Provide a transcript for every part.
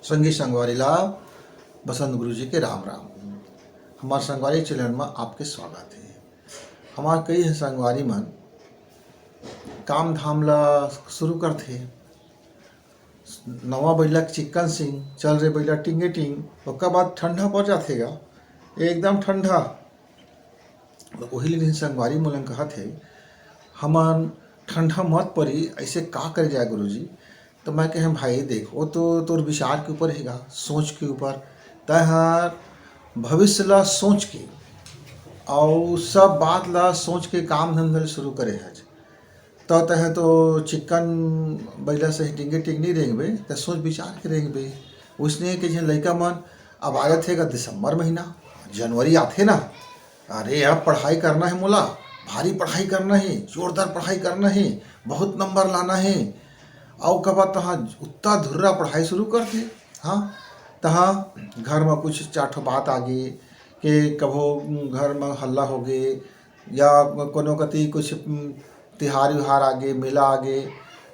संगी संगवारी ला बसंत गुरु जी के राम राम। हमारे संगवारी चैनल में आपके स्वागत है। हमारे कई है संगवारी मन काम धाम ला शुरू करते। नवा बैला चिक्कन सिंह चल रहे बैला टिंगे टिंग ओकर बाद ठंडा पड़ जातेगा एकदम ठंडा। वही दिन संगवारी मोलन कहत है हमन ठंडा मत पड़ी ऐसे का करे जाए गुरुजी। तो मैं कहे भाई देख वो तो तोर विचार के ऊपर हैगा, सोच के ऊपर तहर भविष्य ला सोच के और सब बात ला सोच के काम धंधा शुरू करे है। तो तह तो चिक्कन बैला से टिंगे टिंग नहीं रेंगबे तो सोच विचार के रेंगबे। उसने के जो लड़का मन अब आया थे दिसंबर महीना जनवरी आते ना, अरे अब पढ़ाई करना है मोला, भारी पढ़ाई करना है, जोरदार पढ़ाई करना है, बहुत नंबर लाना है। और कब तहाँ उतना धुर्रा पढ़ाई शुरू करते। हाँ तहाँ घर में कुछ चार ठो बात आगे कि कभो घर में हल्ला हो गए या कोनो कति कुछ तिहार व्योहार आगे मेला आगे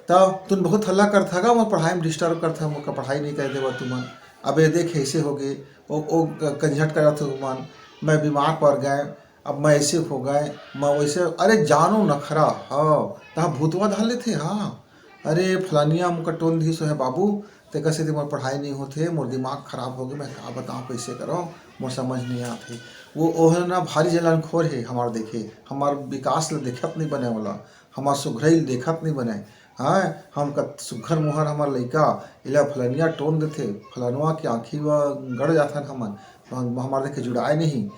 तब तुम बहुत हल्ला करता गा मैं पढ़ाई में डिस्टर्ब करता मुझका पढ़ाई नहीं कर देवा तुमन। अब ये देख ऐसे हो गए वो कंझट करा था तुमन, मैं बीमार पड़ गए, अब मैं ऐसे हो गए मैं वैसे। अरे जानो नखरा हाँ तहाँ भूतवा धाल लेते। हाँ अरे फलानिया मुका टोन दी सो है बाबू ते कैसे मोर पढ़ाई नहीं होते, मोर दिमाग खराब हो गया, मैं क्या बताऊँ कैसे करो मोर समझ नहीं आते। वो ओह ना भारी जलन खोर है हमार देखे, हमार विकास ला देखत नहीं बने वाला, हमार सुघरई देखत नहीं बने। हाँ हम का सुघर मुहर हमार लड़का इला फलानिया टोन देते, फलानवा की आँखी व गड़ जाथन हमन हमार देखे जुड़ाए नहीं,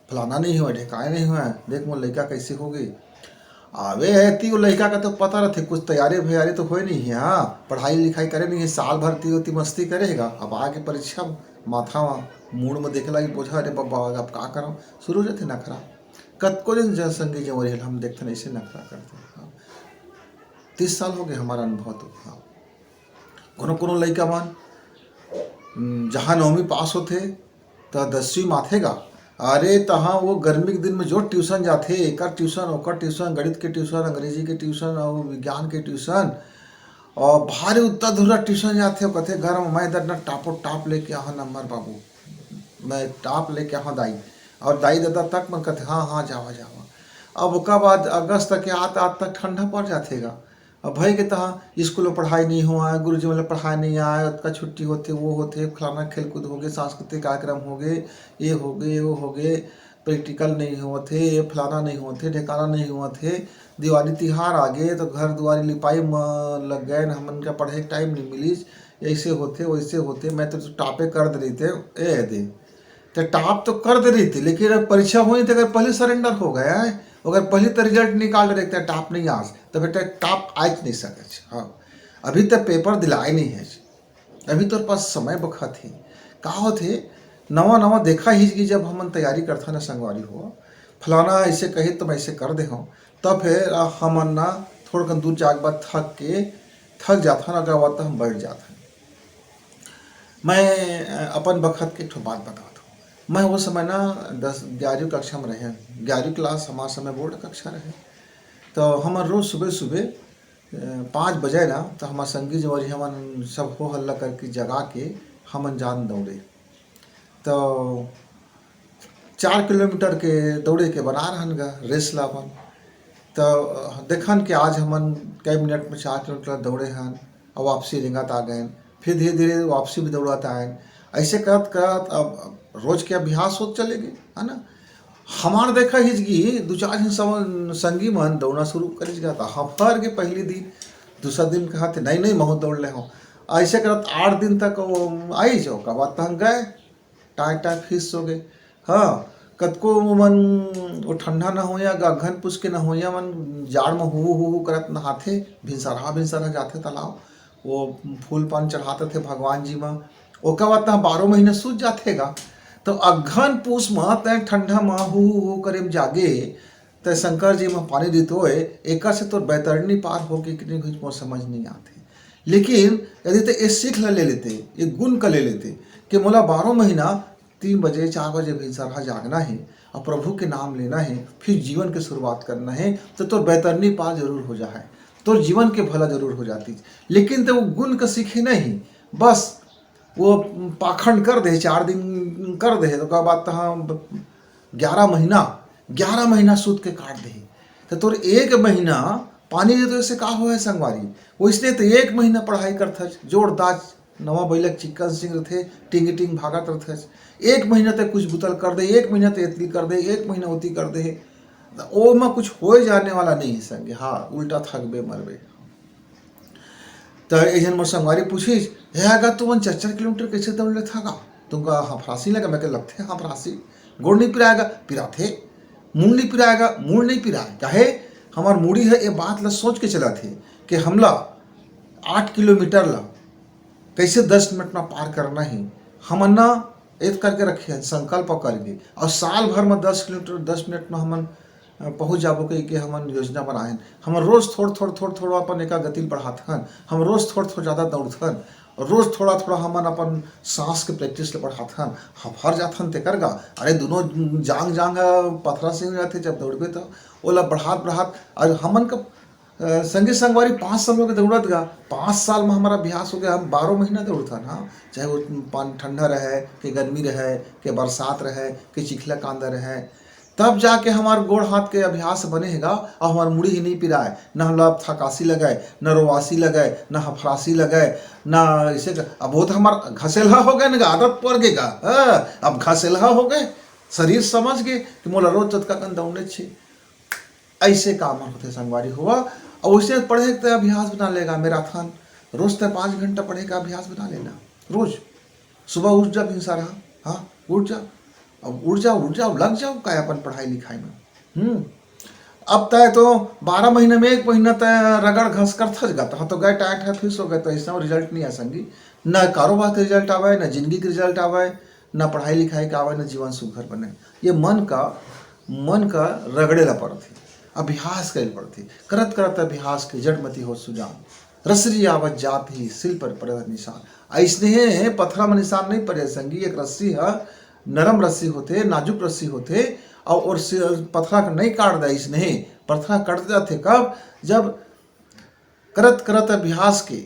फलाना नहीं हुआ ढेकाए नहीं हुआ, देख मोर लड़का कैसे हो गई। आवे है ती वो लड़का का तो पता रहते कुछ तैयारी भैयारी तो हो नहीं है। हाँ पढ़ाई लिखाई करे नहीं है, साल भर ती होती मस्ती करेगा, अब आगे परीक्षा माथा मूड में देखे लगी बोझा अरे बाबा अब का करो शुरू हो जाते नखरा। कतको दिन जनसंगी जवरी हम देखते ऐसे नखरा करते। हाँ 30 साल हो गए हमारा अनुभव तो। हाँ कोनो कोनो लड़का मन जहाँ 9वीं पास होते तो 10वीं माथेगा, अरे तहाँ वो गर्मी के दिन में जो ट्यूशन जाते एक ट्यूशन ओकर ट्यूशन, गणित के ट्यूशन, अंग्रेजी के ट्यूशन और विज्ञान के ट्यूशन और भारी उतना धुरा ट्यूशन जाते कहते घर में मैं इधर ना टापो टाप लेके आहा नंबर बाबू, मैं टाप लेके आहा दाई और दाई दादा तक मन कहते हाँ हाँ जावा जावा। अब उसका बाद अगस्त तक आता तक ठंडा पड़ जातेगा। अब भाई के तहाँ स्कूल में पढ़ाई नहीं हुआ, गुरु जी मतलब पढ़ाई नहीं आया, उसका छुट्टी होते वो होते, फलाना खेलकूद हो गए, सांस्कृतिक कार्यक्रम हो गए, ये हो गए वो हो गए, प्रैक्टिकल नहीं हुआ थे, ये फलाना नहीं हुआ थे, ढेकाना नहीं हुआ थे, दिवाली तिहार आ गए तो घर दुआरी लिपाई में लग गए, हमन का पढ़े टाइम नहीं मिली, ऐसे होते वैसे होते। मैं तो टापे कर दे रही थे ए दे तो टाप तो कर दे रही थी, लेकिन अगर परीक्षा हुई तो अगर पहले सरेंडर हो गया है, अगर पहले तो रिजल्ट निकाल रहे टाप नहीं आज तो बेटा टाप आज नहीं सके। हाँ अभी तक पेपर दिलाए नहीं है, अभी तो पास समय बखत थी का होते नवा नवा देखा ही कि जब हम तैयारी करता ना संगवारी हो फलाना ऐसे कहे तो मैं ऐसे कर दे हूँ तब फिर हमन ना थोड़ा दूर जाके बाद थक जाता ना अगर तो हम बैठ जाता। मैं अपन बखत के एक बात बताता हूँ। मैं वो समय ना 11वीं कक्षा में रहे, 11वीं क्लास हमारे समय बोर्ड कक्षा रहे। तो हम रोज़ सुबह सुबह 5 बजे ना तो हमारे संगी जवारी हमन सब हो हल्ला करके जगा के हमन जान दौड़े। तो 4 किलोमीटर के दौड़े के बना रहन गा रेस लावन। तो देखन कि आज हमन कई मिनट में 4 किलोमीटर दौड़े हन और वापसी रिंगत आ गए, फिर धीरे धीरे वापसी भी दौड़ाते आए, ऐसे करत करत अब रोज के अभ्यास होते चले गए है ना। हमार देखा हिजगी 2-4 दिन संगी मन दौड़ना शुरू कर गया था। हफ्तार के पहले दिन दूसरा दिन कहा थे नहीं नहीं महू दौड़ ले हो, ऐसे करत 8 दिन तक वो आई जाओ का बात हम गए टाइट टाइट फीस हो गए। हाँ कतको मन वो ठंडा ना हो या गघन पुस के ना हो या मन जाड़ में हु करत नहाते, भिनसरा जाते तालाब, वो फूल पान चढ़ाते थे भगवान जी में, ओका बाद 12 महीने सूझ जातेगा। तो अघन पूस में तय ठंडा में हु करे जागे तय शंकर जी में पानी देते हुए एक से तो बैतरनी पार हो के कितनी कुछ मोर समझ नहीं आते। लेकिन यदि तो ये सीख ले लेते, ये गुण का ले लेते कि मोला 12 महीना 3 बजे 4 बजे भी सरहा जागना है और प्रभु के नाम लेना है, फिर जीवन की शुरुआत करना है, तो बैतरनी पार जरूर हो जाए, तो जीवन के भला जरूर हो जाती। लेकिन तो वो गुण का सीखे नहीं, बस वो पाखंड कर दे, 4 दिन कर दे, तो का बात तहाँ 11 महीना सूत के काट दे, तो तोर 1 महीना पानी दे तो ऐसे का हो है संगवारी। वो इसलिए तो 1 महीना पढ़ाई करथ, जोरदार नवा बैलक चिक्कन सिंह रथे, टिंग टिंग भागत रथस। 1 महीना तक कुछ बुतल कर दे, 1 महीना तक एतली कर दे, 1 महीना होती कर दे, ओ में कुछ हो जाने वाला नहीं है संगे। हाँ, उल्टा थकबे मरबे। तो एक मोर संगवारी पूछिस, हे आगा तुमन 4-4 किलोमीटर कैसे दौड़ ले था गा, तुमका हफरासी लगा? मैं लगथे हफरासी, गोड़ नहीं पिराएगा? पिराथे। मूड नहीं पिराएगा? मूड नहीं पिराए। काहे? हमार मूडी है ये बात ला सोच के चला थे कि हमला 8 किलोमीटर ला कैसे 10 मिनट में पार करना ही, हमन ना एक करके रखे हैं संकल्प करके, और साल भर में 10 किलोमीटर 10 मिनट में हमन पहुँच जाबो के हमन योजना बनाए। हम रोज थोड़ा अपन एका गति बढ़ाथन, हम रोज थोड़ा ज़्यादा दौड़थन, रोज थोड़ा हमन अपन सांस के प्रैक्टिस ले बढ़ाथन, हफर जाथन ते करगा। अरे दोनों जांग पथरा से हो जाते जब दौड़बे, तो ओला बढ़ात और हमन का संगे संगवारी 5 साल हो गए दौड़त गा। 5 साल में हमारा अभ्यास हो गया, हम 12 महीना दौड़थन। हाँ, चाहे वो ठंडा रहे कि गर्मी रहे कि बरसात रहे कि चिखला कांदा रहे, तब जाके हमारे गोड़ हाथ के अभ्यास बनेगा और हमार मुड़ी ही नहीं पिराए, न हम थकासी लगाए, न रोवासी लगाए, न हफरासी लगाए, न इसे। अब वो तो हमारा घसेलहा हो गए ना, आदत पड़ गएगा। अब घसेलहा हो गए, शरीर समझ गए कि मोला रोज जतका कन दौड़ने छे। ऐसे काम होते संगवारी हुआ। और उसे पढ़े तो अभ्यास बना लेगा मैराथन, रोज तो 5 घंटा पढ़े का अभ्यास बना लेना। रोज सुबह उठ जा भिनसा रहा, हाँ उठ जा, अब उठ जाओ लग जाओ का अपन पढ़ाई लिखाई में। अब तय तो 12 महीने में 1 महीना तय रगड़ घस कर थस गा, तो गए टाइट है फिर सो गए, तो ऐसा रिजल्ट नहीं आ संगी। न कारोबार के रिजल्ट आवे, न जिंदगी के रिजल्ट आवे, न पढ़ाई लिखाई का आवे, न जीवन सुघर बने। ये मन का रगड़े ला पड़ती, अभ्यास करे पड़ती। करत करत अभ्यास के जड़मती हो सुजान, रसरी आवत जात ही सिल पर पड़े निशान। ऐसने पथरा में निशान नहीं पड़े संगी। एक रस्सी है, नरम रस्सी होते, नाजुक रस्सी होते, और पथरा नहीं काट दे। इसने पथरा कट जाते कब? जब करत करत अभ्यास के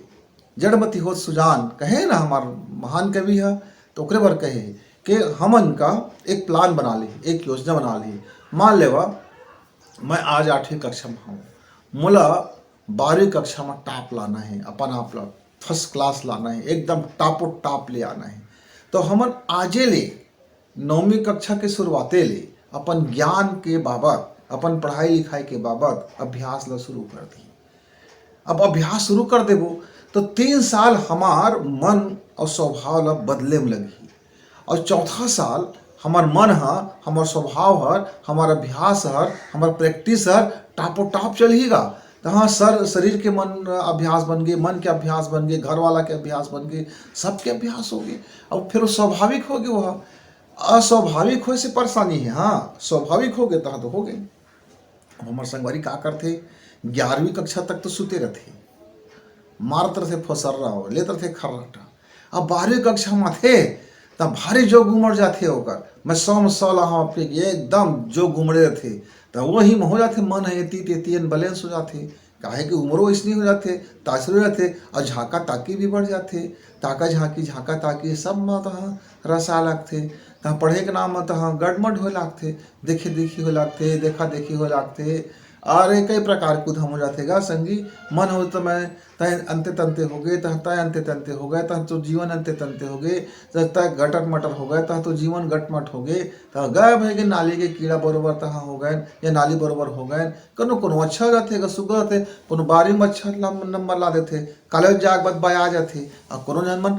जड़मती हो सुजान कहे ना हमार महान कवि है, तो ओकरे बर कहे कि हमन का एक प्लान बना ली, एक योजना बना ली। मान लेवा मैं आज 8वीं कक्षा में हूँ, मोला 12वीं कक्षा में टॉप लाना है, अपन आप ला फर्स्ट क्लास लाना है, एकदम टॉपो टॉप ले आना है। तो हमन आजे ले 9वीं कक्षा के शुरुआते ले अपन ज्ञान के बाबत, अपन पढ़ाई लिखाई के बाबत अभ्यास ला शुरू कर दी। अब अभ्यास शुरू कर देबो तो 3 साल हमार मन और स्वभाव ला बदले में लगी, और चौथा साल हमार मन है, हमार स्वभाव है, हमार अभ्यास है, हमार प्रैक्टिस है, टापो टाप चलेगा। तो हाँ शरीर के मन अभ्यास बन गए, मन के अभ्यास बन गए, घर वाला के अभ्यास बन गए, सबके अभ्यास हो गए। और फिर वो स्वाभाविक हो गए। वह अस्वाभाविक हो से परेशानी है। हाँ, स्वाभाविक हो गए तो हो गए। हमारे संगवारी का करते, 11वीं कक्षा तक तो सुते रहते, मारत रहे फसर्रा हो, लेते रहे खर्राटा। अब 12वीं कक्षा में थे तब भारी जो घूमड़ जाते होकर, मैं 100 ला एकदम जो घूमड़े थे, तो वही में हो जाते मन है तेती बैलेंस हो जाते। काहे कि उम्रों इसलिए हो जाते, तासर हो जाते, और झाँका ताकी भी बढ़ जाते। ताका ताकी सब में तहाँ रसा लगते, तहाँ पढ़े के नाम में तहाँ गड़मड़ हो लगते, देखे देखी हो लगते, देखा देखी हो लगते, और कई प्रकार कुछ हम हो जाते गा संगी। मन हो तो मैं तय अंते तंते हो गए, तय अंते तंते हो गए, तह तो जीवन अंते तंते हो गए, तय गटर मटर हो गए, तह तो जीवन गटमट हो गए, तह गए भाई नाली के कीड़ा बरोबर तहाँ हो गए, या नाली बरोबर हो गए। कोनो अच्छा हो जाते, सुगर रहते, कोनो 12वीं में अच्छा नंबर ला देते, कॉलेज जाके बाद बाय आ जाते। और कोनो जन मन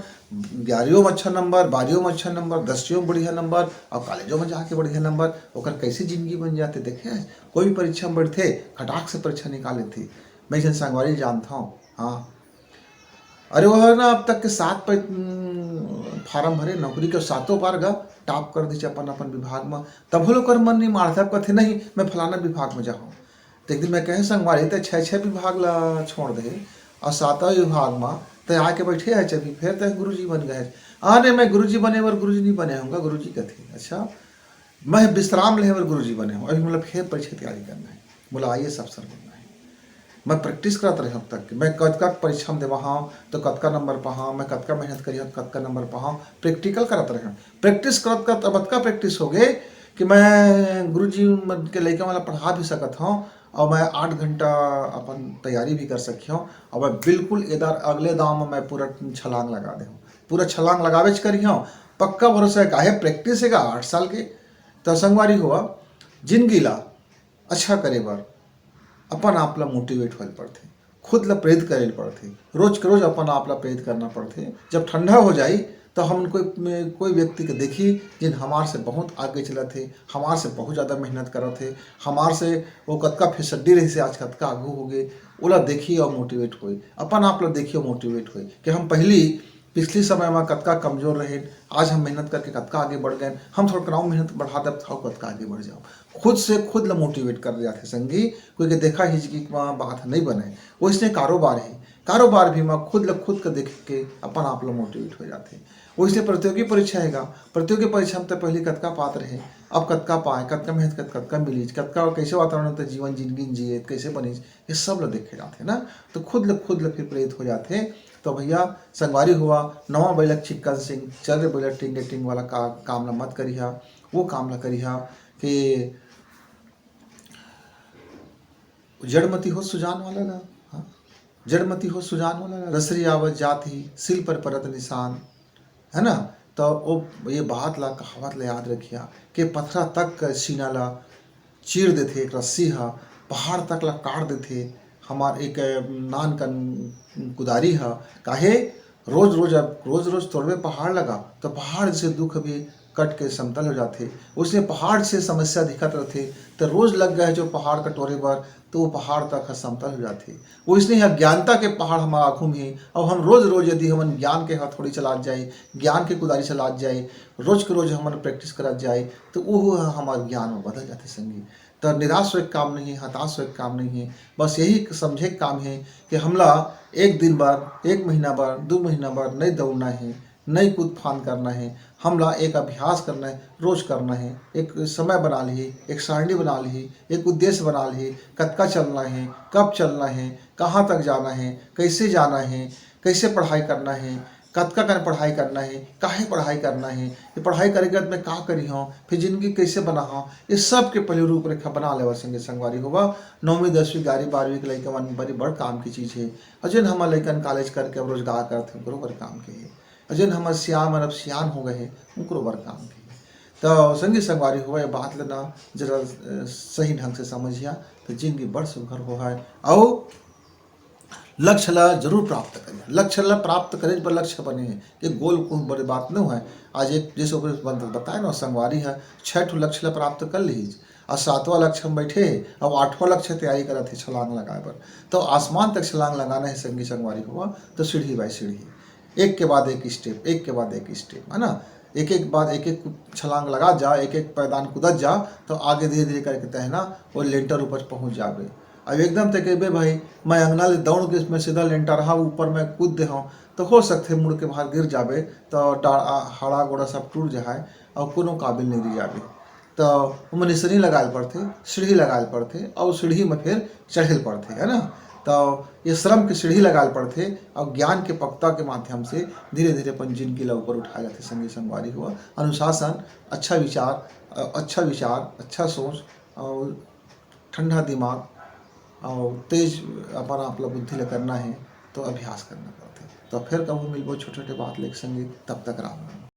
11वीं में अच्छा नंबर, 12वीं में अच्छा नंबर, 10वीं में बढ़िया नंबर, और कॉलेजों में जाके बढ़िया नंबर, ओकर कैसे जिंदगी बन जाते। देखे कोई भी परीक्षा में बैठते, खटाक से परीक्षा निकाले थे। मैं जन संगवारी जानता हूँ। हाँ, अरे वह ना अब तक के 7 फार्म भरे, नौकरी के 7 बार गा टॉप कर दीजिए अपन अपन विभाग में। तब वो लोग कर मन नहीं मारता, कहते नहीं मैं फलाना विभाग में जाऊँ। तो एक दिन मैं कहे संगवारी तो 6 विभाग ला छोड़ दे, और 7वें विभाग में तो आके बैठे है चबी, फिर तो गुरुजी बन गए। नहीं मैं गुरुजी बने और गुरुजी नहीं बने होंगे। गुरुजी कहते अच्छा मैं विश्राम ले और गुरुजी बने हूँ, अभी मतलब फिर परीक्षा तैयारी करना है, बोला IAS अफसर बनना है। मैं प्रैक्टिस करत रही अब तक कि मैं कतका परीक्षा में देवा हाँ तो कतका नंबर पाहा, मैं कतका मेहनत करी तो कतका नंबर पाहा, प्रैक्टिकल करत रहे। प्रैक्टिस करत करत अब अतका प्रैक्टिस हो गए कि मैं गुरु जी के लइका वाला पढ़ा भी सकत हूँ और मैं 8 घंटा अपन तैयारी भी कर सकी हूँ और मैं बिल्कुल इधर अगले दाव में मैं पूरा छलांग लगा दे, पूरा छलांग लगावे करी हूँ। पक्का भरोसा है काहे प्रैक्टिस है 8 साल के। तो संगवारी हुआ जिंदगी ला अच्छा करे बर अपन आप ला मोटिवेट होल पड़थे, खुद ला प्रेरित करे पड़थे, रोज के रोज अपन आप ला प्रेरित करना पड़थे। जब ठंडा हो जाई तो हम कोई व्यक्ति के देखी जिन हमार से बहुत आगे चला थे, हमार से बहुत ज़्यादा मेहनत करत थे, हमार से वो कतका फिसड्डी रही से आज कतका आगू हो गए, ओला देखी और मोटिवेट हुई। अपन आप ला देखी और मोटिवेट हुई कि हम पहली पिछली समय में कतका कमजोर रहे, आज हम मेहनत करके कतका आगे बढ़ गए, हम थोड़ा कराऊँ मेहनत बढ़ा दब था कतका आगे बढ़ जाओ। खुद से खुद ला मोटिवेट कर जाते संगी, कोई के देखा हिचकी बात नहीं बने। वैसने कारोबार है, कारोबार भी में खुद ला खुद का देख के अपन आप ला मोटिवेट हो जाते। वैसे प्रतियोगी परीक्षा हैगा, प्रतियोगी परीक्षा में तो पहले कतका पात्र रहे, अब कतका पाए, कतका मेहनत कर कतका मिली, कतका कैसे वातावरण होता जीवन जिंदगी जिए कैसे बनी, ये सब ला देखे जाते ना। तो खुद ला फिर प्रेरित हो जाते। तो भैया संगवारी हुआ नवा बैलक चिक्कन सिंह चल रे बैलक टिंग वाला काम ला मत करिहा, वो काम ला करिहा कि जड़मती हो सुजान वाला ला। हाँ, जड़मती हो सुजान वाला ला, रसरी आवत जात ही सिल पर परत निशान, है ना। तो वो ये बात ला कहावत ला याद रखिया कि पथरा तक सीना ला चीर देथे एक रस्सी हा, पहाड़ तक ला काट देथे हमार एक नान कन कुदारी हा। काहे रोज रोज तोड़वे पहाड़ लगा तो पहाड़ से दुख भी कट के समतल हो जाते। उसने पहाड़ से समस्या दिखत रहते तो रोज लग गए जो पहाड़ कटोरे बर तो वो पहाड़ तक समतल हो जाते। वो इसलिए अज्ञानता के पहाड़ हमारा आँखों में, और हम रोज यदि हम ज्ञान के हथौड़ी चलात जाए, ज्ञान के कुदारी चलात जाए, रोज के रोज हमारे प्रैक्टिस करत जाए तो वो हमारे ज्ञान में बदल जाते संगी। तो निराश हो काम नहीं है, हताश हो काम नहीं है, बस यही समझे काम है कि हमला एक दिन बार, एक महीना बार, 2 महीना बार नहीं दौड़ना है, नहीं कूद फान करना है, हमला एक अभ्यास करना है, रोज करना है, एक समय बना ली, एक सारणी बना ली, एक उद्देश्य बना ली, कतका चलना है, कब चलना है, कहाँ तक जाना है, कैसे पढ़ाई करना है, कतका कर पढ़ाई करना है, काहे पढ़ाई करना है, ये पढ़ाई करेगा तो मैं का करी हूँ, फिर जिंदगी कैसे बना हूँ, ये सब के पहले रूपरेखा बना लेवा संगे संगवारी होगा। 9वीं 10वीं 11वीं 12वीं के लइका मन बड़ी बड़ काम की चीज़ है। अजन हमार लइकन कॉलेज करके अब रोजगार करते हैं, बरोबर काम के है। अजन हमार सियान अब सियान हो गए हैं, उनको बर काम के है। तो संगी संगवारी हुआ ये बात लेना जरा सही ढंग से समझिया तो जिंदगी बड़ सुघर हो है। और लक्ष्य ला जरूर प्राप्त करें, लक्ष्य ला प्राप्त करे पर लक्ष्य बने हैं, ये गोल को बड़ी बात नहीं है। आज एक जैसे बताए ना संगवारी है 6 ठो लक्ष्य ला प्राप्त कर लीज और 7वां लक्ष्य में बैठे और 8वां लक्ष्य तैयारी करत है छलांग लगाए पर। तो आसमान तक छलांग लगाना है संगी संगवारी हुआ तो सीढ़ी बाई सीढ़ी, एक के बाद एक स्टेप, एक के बाद एक स्टेप, है ना। एक बाद एक छलांग लगा जा, एक पैदान कूदत जा तो आगे धीरे धीरे करके तहना वो लेंटर ऊपर पहुंच जाबे। अब एकदम तक बे भाई मैं अंगना ले दौड़ के मैं सीधा लेंटर रहा ऊपर मैं कूद दे हूँ तो हो सकते मुड़ के बाहर गिर जाबे तो हाड़ा गोड़ा सब टूट जाए और कोनो काबिल नहीं रह जाबे। तो उमें निसरनी लगाए पड़ते, सीढ़ी लगाए पड़ते और सीढ़ी में फिर चढ़ेल पड़ते, है ना। तो ये श्रम की सीढ़ी लगाए पड़ते और ज्ञान के पक्ता के माध्यम से धीरे धीरे अपन जिंदगी ला ऊपर उठाए जाते संगी संगवारी हुआ। अनुशासन, अच्छा विचार, अच्छा सोच और ठंडा दिमाग और तेज अपन आप लोग बुद्धि ले करना है तो अभ्यास करना पड़ता है। तो फिर कभी मिलबो छोटे छोटे बात लेके संगी, तब तक राम राम।